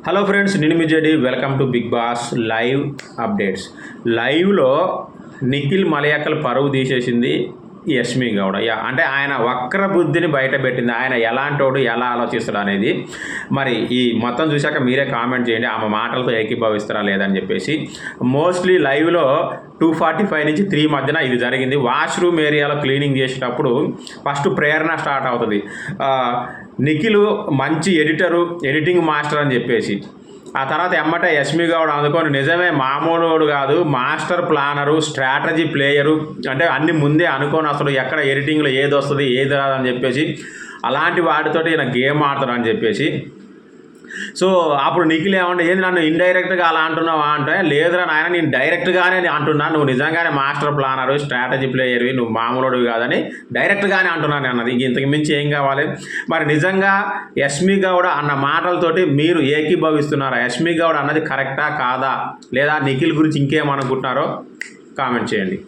Hello friends, నేను మీ JD. Welcome to Bigg Boss live updates. లైవ్లో నిఖిల్ మలయాకల్ పరువు తీసేసింది యష్మి గౌడ. అంటే ఆయన వక్ర బుద్ధిని బయట పెట్టింది. ఆయన ఎలాంటోడు, ఎలా ఆలోచిస్తాడు అనేది. మరి ఈ మొత్తం చూశాక మీరే కామెంట్ చేయండి, ఆమె మాటలతో ఏకీభవిస్తారా లేదని చెప్పేసి. మోస్ట్లీ లైవ్లో 2:45 నుంచి 3 మధ్యన ఇది జరిగింది. వాష్రూమ్ ఏరియాలో క్లీనింగ్ చేసేటప్పుడు ఫస్ట్ ప్రేరణ స్టార్ట్ అవుతుంది. నిఖిల్ మంచి ఎడిటింగ్ మాస్టర్ అని చెప్పేసి, ఆ తర్వాత ఎమ్మటే యష్మి గౌడ్ అందుకొని నిజమే మామూలుడు కాదు, మాస్టర్ ప్లానరు, స్ట్రాటజీ ప్లేయరు, అంటే అన్ని ముందే అనుకోని అసలు ఎక్కడ ఎడిటింగ్లో ఏది వస్తుంది ఏది రాదని చెప్పేసి అలాంటి వాటితోటి ఈయన గేమ్ ఆడతాడు అని చెప్పేసి. సో అప్పుడు నిఖిల్ ఏమంటే, ఏంది నన్ను ఇండైరెక్ట్గా అలా అంటున్నావా అంటే, లేదురా నాయన నేను డైరెక్ట్గానే అంటున్నాను, నువ్వు నిజంగానే మాస్టర్ ప్లానరు, స్ట్రాటజీ ప్లేయర్వి, నువ్వు మామూలుడు కాదని డైరెక్ట్గానే అంటున్నాను అన్నది. ఇంతకు మించి ఏం కావాలి? మరి నిజంగా యష్మి గౌడ అన్న మాటలతోటి మీరు ఏకీభవిస్తున్నారా? యష్మి గౌడ అన్నది కరెక్టా కాదా, లేదా నిఖిల్ గురించి ఇంకేమనుకుంటున్నారో కామెంట్ చేయండి.